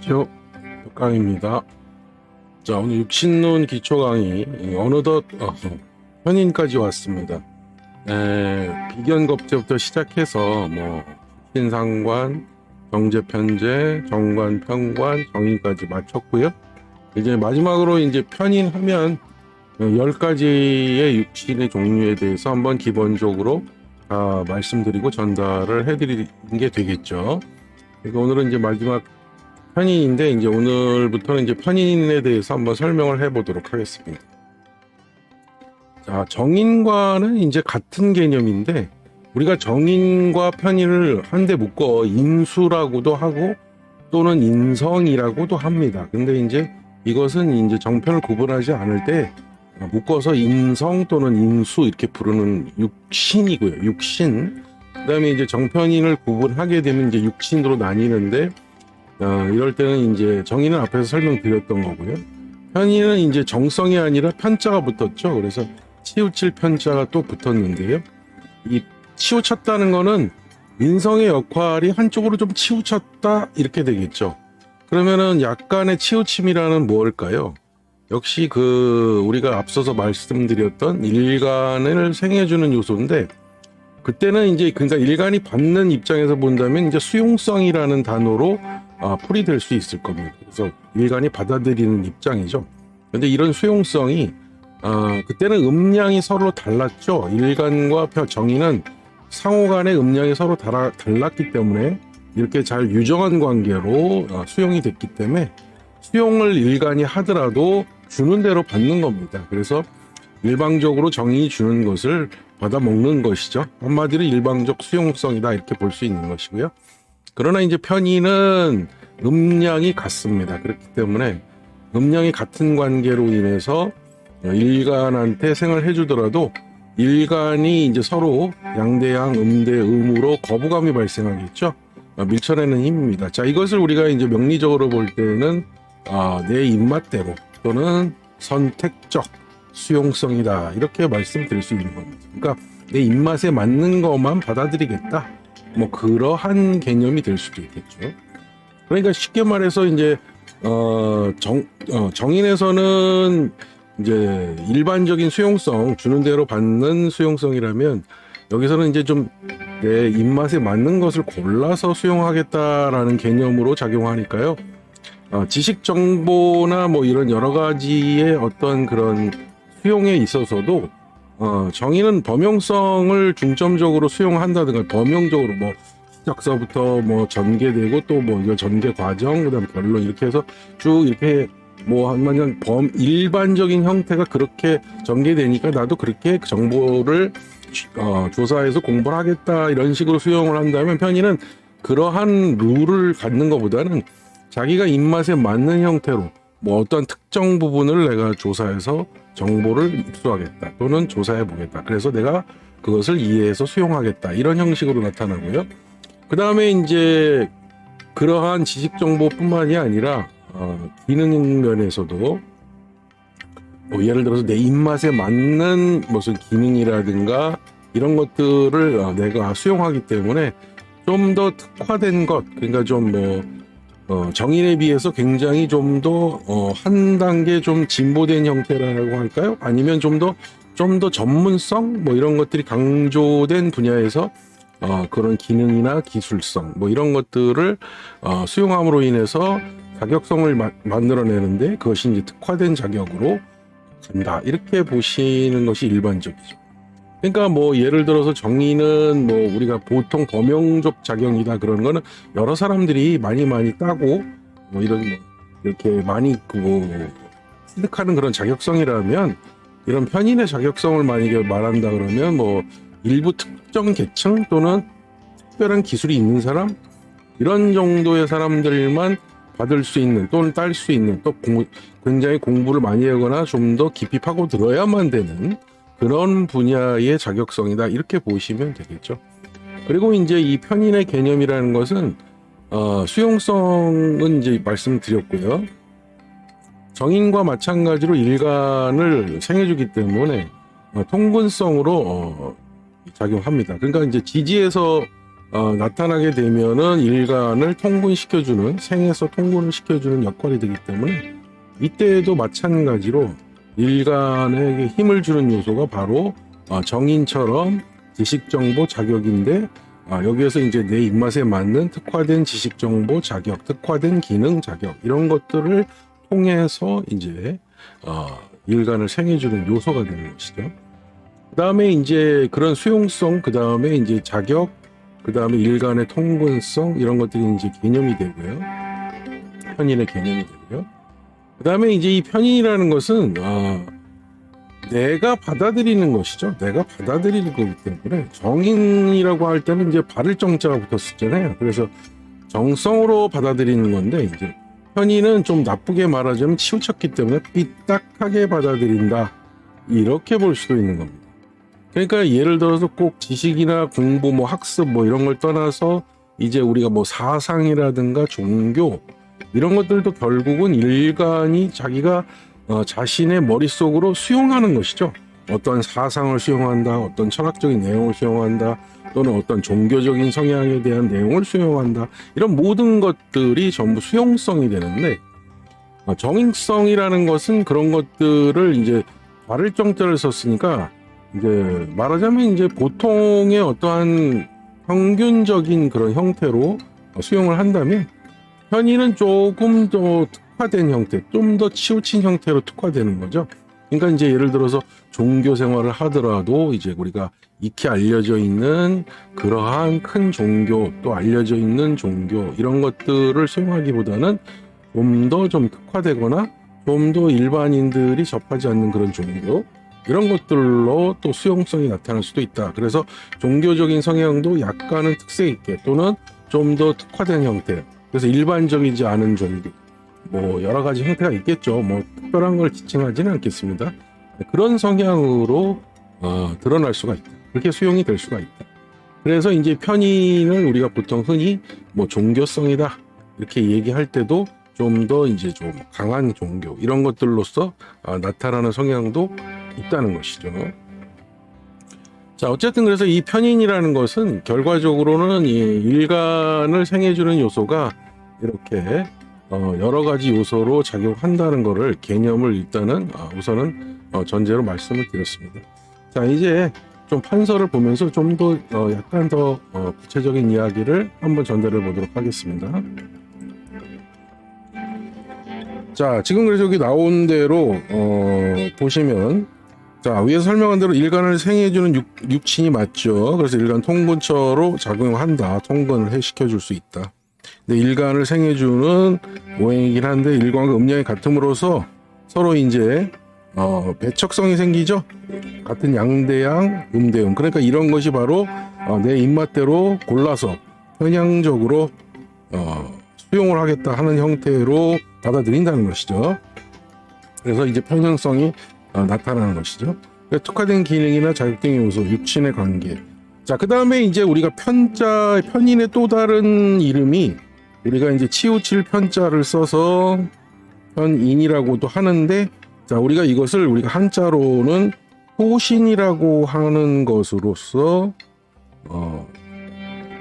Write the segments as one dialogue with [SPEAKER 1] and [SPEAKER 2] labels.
[SPEAKER 1] 기초 강의입니다. 자, 오늘 육신론 기초 강의 어느덧 현인까지 왔습니다. 비견겁제부터 시작해서 신상관, 경제편제, 정관편관, 정인까지 마쳤고요. 이제 마지막으로 이제 편인하면 10가지의 육신의 종류에 대해서 한번 기본적으로 말씀드리고 전달을 해드리는 게 되겠죠. 그래서 오늘은 이제 마지막 편인인데, 이제 오늘부터는 이제 편인에 대해서 한번 설명을 해보도록 하겠습니다. 자, 정인과는 이제 같은 개념인데, 우리가 정인과 편인을 한데 묶어 인수라고도 하고 또는 인성이라고도 합니다. 근데 이제 이것은 이제 정편을 구분하지 않을 때 묶어서 인성 또는 인수 이렇게 부르는 육신이고요. 육신. 그다음에 이제 정편인을 구분하게 되면 이제 육신으로 나뉘는데, 이럴 때는 이제 정인은 앞에서 설명드렸던 거고요. 편인은 이제 정성이 아니라 편자가 붙었죠. 그래서 치우칠 편자가 또 붙었는데요. 이 치우쳤다는 거는 인성의 역할이 한쪽으로 좀 치우쳤다 이렇게 되겠죠. 그러면은 약간의 치우침이라는 뭘까요? 역시 우리가 앞서서 말씀드렸던 일간을 생해주는 요소인데, 그때는 이제 그러니까 일간이 받는 입장에서 본다면 이제 수용성이라는 단어로 풀이될 수 있을 겁니다. 그래서 일간이 받아들이는 입장이죠. 근데 이런 수용성이 그때는 음량이 서로 달랐죠. 일간과 정인은 상호 간의 음량이 서로 달랐기 때문에 이렇게 잘 유정한 관계로 수용이 됐기 때문에 수용을 일간이 하더라도 주는 대로 받는 겁니다. 그래서 일방적으로 정인이 주는 것을 받아 먹는 것이죠. 한마디로 일방적 수용성이다 이렇게 볼 수 있는 것이고요. 그러나 이제 편인은 음량이 같습니다. 그렇기 때문에 음량이 같은 관계로 인해서 일간한테 생을 해주더라도 일간이 이제 서로 양대양, 음대음으로 거부감이 발생하겠죠. 밀쳐내는 힘입니다. 자, 이것을 우리가 이제 명리적으로 볼 때는 내 입맛대로 또는 선택적 수용성이다 이렇게 말씀드릴 수 있는 겁니다. 그러니까 내 입맛에 맞는 것만 받아들이겠다. 그러한 개념이 될 수도 있겠죠. 그러니까 쉽게 말해서 이제 정인에서는 이제 일반적인 수용성, 주는 대로 받는 수용성이라면, 여기서는 이제 좀 내 입맛에 맞는 것을 골라서 수용하겠다라는 개념으로 작용하니까요. 지식 정보나 이런 여러 가지의 어떤 그런 수용에 있어서도 정의는 범용성을 중점적으로 수용한다든가, 범용적으로 시작서부터 전개되고 또 이거 전개 과정, 그다음 결론 이렇게 해서 쭉 이렇게 한마디로 일반적인 형태가 그렇게 전개되니까 나도 그렇게 정보를 조사해서 공부를 하겠다 이런 식으로 수용을 한다면, 편의는 그러한 룰을 갖는 것보다는 자기가 입맛에 맞는 형태로 어떤 특정 부분을 내가 조사해서 정보를 입수하겠다 또는 조사해 보겠다. 그래서 내가 그것을 이해해서 수용하겠다 이런 형식으로 나타나고요. 그 다음에 이제 그러한 지식 정보뿐만이 아니라 기능 면에서도 예를 들어서 내 입맛에 맞는 무슨 기능이라든가 이런 것들을 내가 수용하기 때문에 좀 더 특화된 것, 그러니까 좀 정인에 비해서 굉장히 좀 더 한 단계 좀 진보된 형태라고 할까요? 아니면 좀 더 전문성 이런 것들이 강조된 분야에서 그런 기능이나 기술성 이런 것들을 수용함으로 인해서 자격성을 만들어내는데, 그것이 이제 특화된 자격으로 간다 이렇게 보시는 것이 일반적이죠. 그러니까 예를 들어서 정의는 우리가 보통 범용적 자격이다 그런 거는 여러 사람들이 많이 따고 이렇게 많이 취득하는 그런 자격성이라면, 이런 편인의 자격성을 만약에 말한다 그러면 일부 특정 계층 또는 특별한 기술이 있는 사람, 이런 정도의 사람들만 받을 수 있는 또는 딸 수 있는, 또 굉장히 공부를 많이 하거나 좀 더 깊이 파고들어야만 되는 그런 분야의 자격성이다 이렇게 보시면 되겠죠. 그리고 이제 이 편인의 개념이라는 것은 수용성은 이제 말씀드렸고요. 정인과 마찬가지로 일간을 생해주기 때문에 통근성으로 작용합니다. 그러니까 이제 지지에서 나타나게 되면은 일간을 통분시켜주는, 생에서 통분을 시켜주는 역할이 되기 때문에 이때에도 마찬가지로 일간에게 힘을 주는 요소가 바로 정인처럼 지식정보 자격인데, 여기에서 이제 내 입맛에 맞는 특화된 지식정보 자격, 특화된 기능 자격, 이런 것들을 통해서 이제 일간을 생해주는 요소가 되는 것이죠. 그 다음에 이제 그런 수용성, 그 다음에 이제 자격, 그 다음에 일간의 통근성, 이런 것들이 이제 개념이 되고요. 편인의 개념이 되고요. 그 다음에 이제 이 편인이라는 것은 내가 받아들이는 것이죠. 내가 받아들이는 거기 때문에, 정인이라고 할 때는 이제 바를 정자가 붙었었잖아요. 그래서 정성으로 받아들이는 건데, 이제 편인은 좀 나쁘게 말하자면 치우쳤기 때문에 삐딱하게 받아들인다, 이렇게 볼 수도 있는 겁니다. 그러니까 예를 들어서 꼭 지식이나 공부, 뭐 학습, 뭐 이런 걸 떠나서 이제 우리가 뭐 사상이라든가 종교, 이런 것들도 결국은 일간이 자기가 자신의 머릿속으로 수용하는 것이죠. 어떤 사상을 수용한다, 어떤 철학적인 내용을 수용한다, 또는 어떤 종교적인 성향에 대한 내용을 수용한다, 이런 모든 것들이 전부 수용성이 되는데, 정인성이라는 것은 그런 것들을 이제 바를 정자를 썼으니까, 이제 말하자면 이제 보통의 어떠한 평균적인 그런 형태로 수용을 한다면, 편인은 조금 더 특화된 형태, 좀 더 치우친 형태로 특화되는 거죠. 그러니까 이제 예를 들어서 종교 생활을 하더라도 이제 우리가 익히 알려져 있는 그러한 큰 종교, 또 알려져 있는 종교, 이런 것들을 수용하기보다는 좀 특화되거나 좀 더 일반인들이 접하지 않는 그런 종교, 이런 것들로 또 수용성이 나타날 수도 있다. 그래서 종교적인 성향도 약간은 특색 있게, 또는 좀 더 특화된 형태, 그래서 일반적이지 않은 종교, 뭐 여러 가지 형태가 있겠죠. 뭐 특별한 걸 지칭하지는 않겠습니다. 그런 성향으로 드러날 수가 있다. 그렇게 수용이 될 수가 있다. 그래서 이제 편인을 우리가 보통 흔히 뭐 종교성이다, 이렇게 얘기할 때도 좀 더 이제 좀 강한 종교, 이런 것들로서 나타나는 성향도 있다는 것이죠. 자, 어쨌든 그래서 이 편인이라는 것은 결과적으로는 이 일간을 생해주는 요소가 이렇게 여러 가지 요소로 작용한다는 거를, 개념을 일단은 우선은 전제로 말씀을 드렸습니다. 자, 이제 좀 판서를 보면서 좀 더 약간 더 구체적인 이야기를 한번 전달해 보도록 하겠습니다. 자, 지금 그래서 여기 나온 대로 보시면, 자, 위에서 설명한 대로 일간을 생해주는 육친이 맞죠. 그래서 일간 통근처로 작용한다, 통근을 시켜줄 수 있다. 근데 일간을 생해주는 오행이긴 한데, 일간과 음양이 같음으로써 서로 이제 배척성이 생기죠. 같은 양대양, 음대음. 그러니까 이런 것이 바로 내 입맛대로 골라서 편향적으로 수용을 하겠다 하는 형태로 받아들인다는 것이죠. 그래서 이제 편향성이 나타나는 것이죠. 특화된 기능이나 자격 등의 요소, 육친의 관계. 자, 그 다음에 이제 우리가 편인의 또 다른 이름이, 우리가 이제 치우칠 편자를 써서 편인이라고도 하는데, 자, 우리가 이것을 우리가 한자로는 효신이라고 하는 것으로서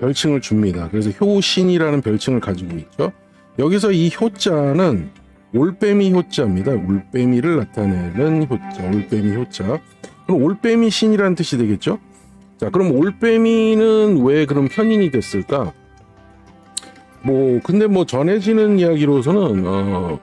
[SPEAKER 1] 별칭을 줍니다. 그래서 효신이라는 별칭을 가지고 있죠. 여기서 이 효자는 올빼미 효자입니다. 올빼미를 나타내는 효자, 올빼미 효자. 그럼 올빼미 신이라는 뜻이 되겠죠? 자, 그럼 올빼미는 왜 그럼 편인이 됐을까? 근데 전해지는 이야기로서는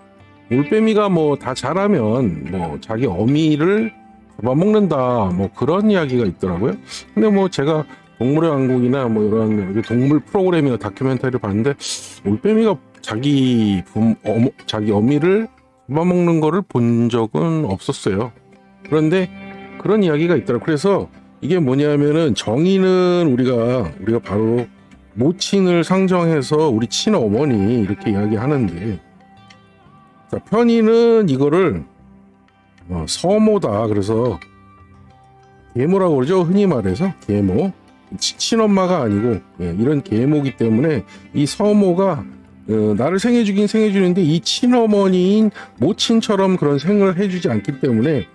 [SPEAKER 1] 올빼미가 다 잘하면 자기 어미를 잡아먹는다, 그런 이야기가 있더라고요. 근데 제가 동물의 왕국이나 이런 동물 프로그램이나 다큐멘터리를 봤는데, 올빼미가 자기 어미를 잡아먹는 거를 본 적은 없었어요. 그런데 그런 이야기가 있더라고요. 그래서 이게 뭐냐면은, 정의는 우리가 바로 모친을 상정해서 우리 친어머니 이렇게 이야기하는데, 자, 편인은 이거를 서모다. 그래서 계모라고 그러죠. 흔히 말해서 계모. 친엄마가 아니고 이런 계모기 때문에 이 서모가 나를 생해주긴 생해주는데, 이 친어머니인 모친처럼 그런 생을 해주지 않기 때문에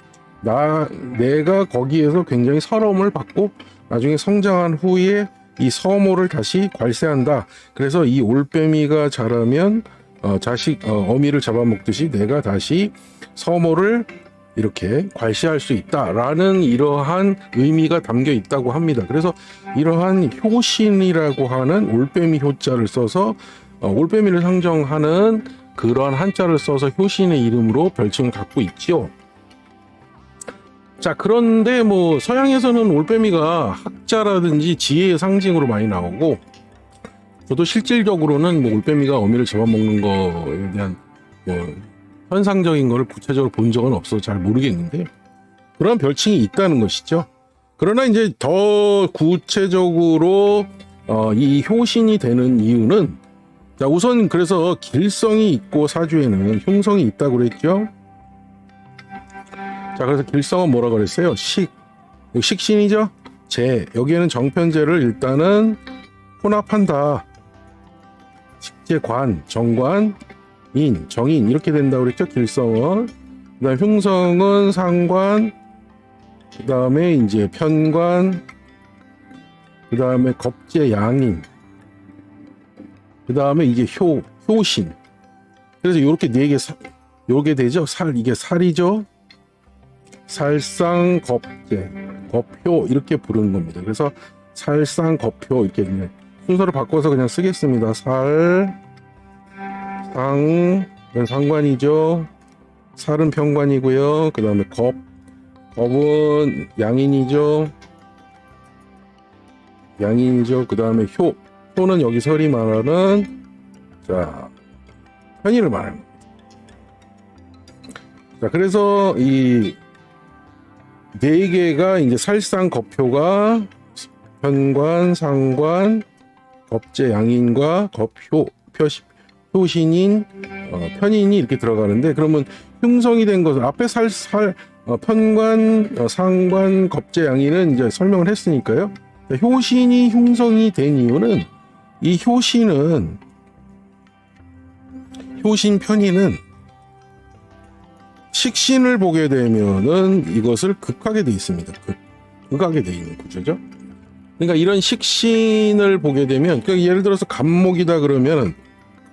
[SPEAKER 1] 내가 거기에서 굉장히 서러움을 받고, 나중에 성장한 후에 이 서모를 다시 괄세한다. 그래서 이 올빼미가 자라면 어미를 잡아먹듯이 내가 다시 서모를 이렇게 괄시할 수 있다라는 이러한 의미가 담겨 있다고 합니다. 그래서 이러한 효신이라고 하는 올빼미 효자를 써서 올빼미를 상정하는 그러한 한자를 써서 효신의 이름으로 별칭을 갖고 있지요. 자, 그런데 뭐 서양에서는 올빼미가 학자라든지 지혜의 상징으로 많이 나오고, 저도 실질적으로는 뭐 올빼미가 어미를 잡아먹는 거에 대한 뭐 현상적인 거를 구체적으로 본 적은 없어서 잘 모르겠는데, 그런 별칭이 있다는 것이죠. 그러나 이제 더 구체적으로 이 효신이 되는 이유는, 자, 우선 그래서 길성이 있고 사주에는 흉성이 있다고 그랬죠. 자, 그래서 길성은 뭐라 그랬어요? 식신이죠. 여기에는 정편제를 일단은 혼합한다. 식재관, 정관, 정인 이렇게 된다고 그랬죠. 길성은. 그다음 흉성은 상관, 그다음에 이제 편관, 그다음에 겁재 양인, 그다음에 이게 효신. 그래서 이렇게 네 개 요게 되죠. 이게 살이죠. 살상겁재, 겁효 이렇게 부르는 겁니다. 그래서 살상겁효 이렇게 그냥 순서를 바꿔서 그냥 쓰겠습니다. 이건 상관이죠. 살은 편관이고요. 그 다음에 겁은 양인이죠. 그 다음에 효는 여기서 흔히 말하는 편인을 말하는 겁니다. 자, 그래서 이 네 개가 이제 살상겁효가 편관, 상관, 겁재 양인과 효신인, 편인이 이렇게 들어가는데, 그러면 흉성이 된 것은 앞에 편관, 상관, 겁재 양인은 이제 설명을 했으니까요. 효신이 흉성이 된 이유는 이 효신 편인은 식신을 보게 되면은 이것을 극하게 돼 있습니다. 극하게 돼 있는 구조죠. 그러니까 이런 식신을 보게 되면, 그러니까 예를 들어서 간목이다 그러면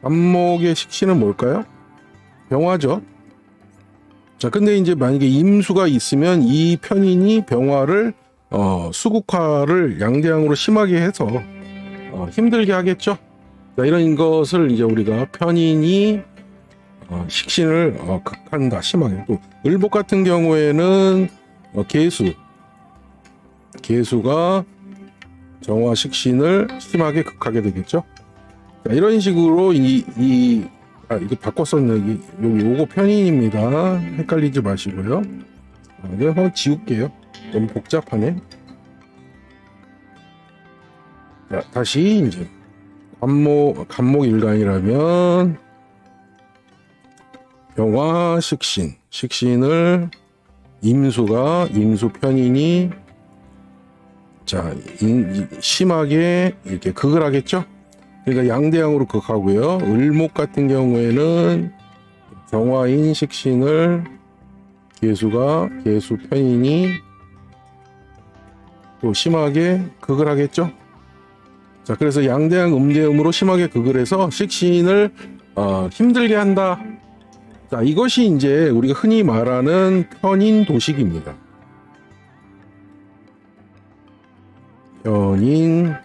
[SPEAKER 1] 간목의 식신은 뭘까요? 병화죠. 자, 근데 이제 만약에 임수가 있으면 이 편인이 병화를 수국화를 양대양으로 심하게 해서 힘들게 하겠죠. 자, 이런 것을 이제 우리가 편인이 식신을 극한다, 심하게. 또 을복 같은 경우에는 개수가 정화 식신을 심하게 극하게 되겠죠. 자, 이런 식으로 이거 바꿨었네. 요거 편인입니다. 헷갈리지 마시고요. 이거 한번 지울게요. 너무 복잡하네. 자, 다시 이제 간목일간이라면 병화 식신을 임수 편인이 심하게 이렇게 극을 하겠죠. 그러니까 양대양으로 극하고요. 을목 같은 경우에는 병화인 식신을 개수 편인이 또 심하게 극을 하겠죠. 자, 그래서 양대양 음대음으로 심하게 극을 해서 식신을 힘들게 한다. 자, 이것이 이제 우리가 흔히 말하는 편인 도식입니다. 편인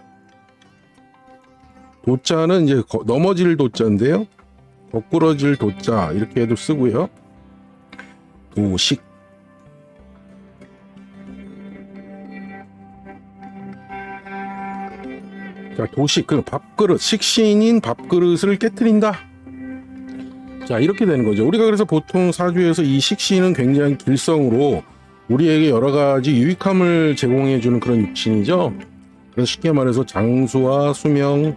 [SPEAKER 1] 도자는 이제 넘어질 도자인데요. 거꾸러질 도자 이렇게 해도 쓰고요. 도식. 자, 도식, 그 밥그릇, 식신인 밥그릇을 깨트린다. 자, 이렇게 되는 거죠. 우리가 그래서 보통 사주에서 이 식신은 굉장히 길성으로 우리에게 여러 가지 유익함을 제공해주는 그런 육신이죠. 그래서 쉽게 말해서 장수와 수명,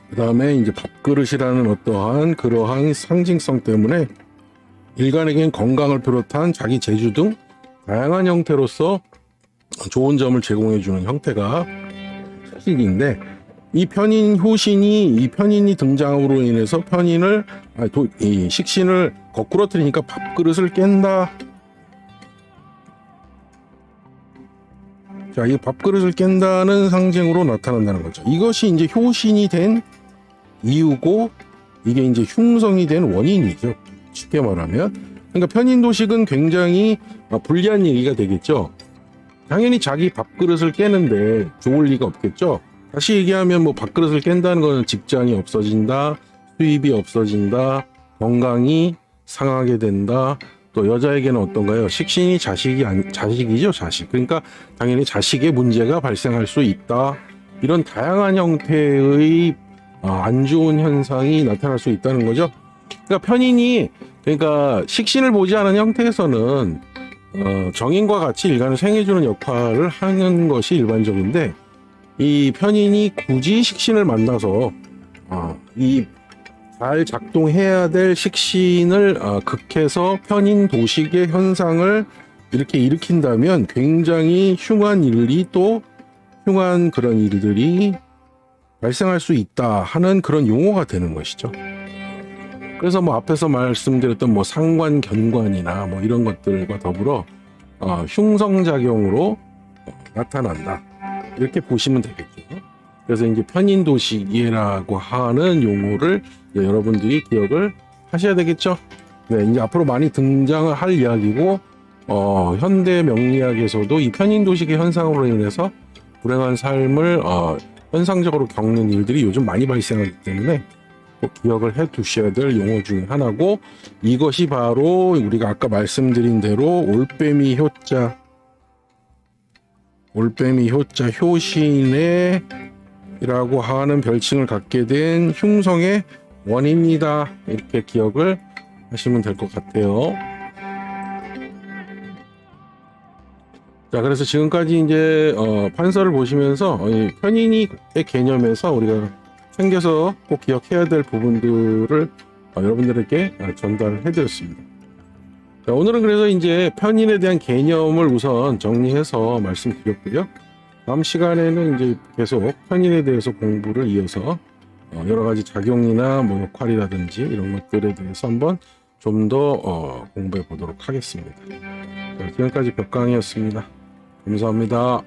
[SPEAKER 1] 그 다음에 이제 밥그릇이라는 어떠한 그러한 상징성 때문에 일간에겐 건강을 비롯한 자기 재주 등 다양한 형태로서 좋은 점을 제공해주는 형태가 식인데, 이 편인이 등장으로 인해서 이 식신을 거꾸로 틀리니까 밥그릇을 깬다. 자, 이 밥그릇을 깬다는 상징으로 나타난다는 거죠. 이것이 이제 효신이 된 이유고, 이게 이제 흉성이 된 원인이죠. 쉽게 말하면. 그러니까 편인도식은 굉장히 불리한 얘기가 되겠죠. 당연히 자기 밥그릇을 깨는데 좋을 리가 없겠죠. 다시 얘기하면 뭐 밥그릇을 깬다는 거는 직장이 없어진다, 수입이 없어진다, 건강이 상하게 된다. 또 여자에게는 어떤가요? 식신이 자식이죠, 자식. 그러니까 당연히 자식의 문제가 발생할 수 있다. 이런 다양한 형태의 안 좋은 현상이 나타날 수 있다는 거죠. 그러니까 편인이, 그러니까 식신을 보지 않은 형태에서는 정인과 같이 일간을 생해주는 역할을 하는 것이 일반적인데, 이 편인이 굳이 식신을 만나서 이 잘 작동해야 될 식신을 극해서 편인 도식의 현상을 이렇게 일으킨다면 굉장히 흉한 일이, 또 흉한 그런 일들이 발생할 수 있다 하는 그런 용어가 되는 것이죠. 그래서 뭐 앞에서 말씀드렸던 뭐 상관, 견관이나 뭐 이런 것들과 더불어 흉성작용으로 나타난다, 이렇게 보시면 되겠죠. 그래서 이제 편인도식이라고 하는 용어를 여러분들이 기억을 하셔야 되겠죠. 네, 이제 앞으로 많이 등장을 할 이야기고, 현대 명리학에서도 이 편인도식의 현상으로 인해서 불행한 삶을 현상적으로 겪는 일들이 요즘 많이 발생하기 때문에 꼭 기억을 해 두셔야 될 용어 중에 하나고, 이것이 바로 우리가 아까 말씀드린 대로 올빼미 효자 효신의 이라고 하는 별칭을 갖게 된 흉성의 원인이다, 이렇게 기억을 하시면 될 것 같아요. 자, 그래서 지금까지 이제 판서를 보시면서 편인의 개념에서 우리가 챙겨서 꼭 기억해야 될 부분들을 여러분들에게 전달해 드렸습니다. 자, 오늘은 그래서 이제 편인에 대한 개념을 우선 정리해서 말씀드렸고요. 다음 시간에는 이제 계속 편인에 대해서 공부를 이어서 여러 가지 작용이나 뭐 역할이라든지 이런 것들에 대해서 한번 좀 더 공부해 보도록 하겠습니다. 자, 지금까지 벽강이었습니다. 감사합니다.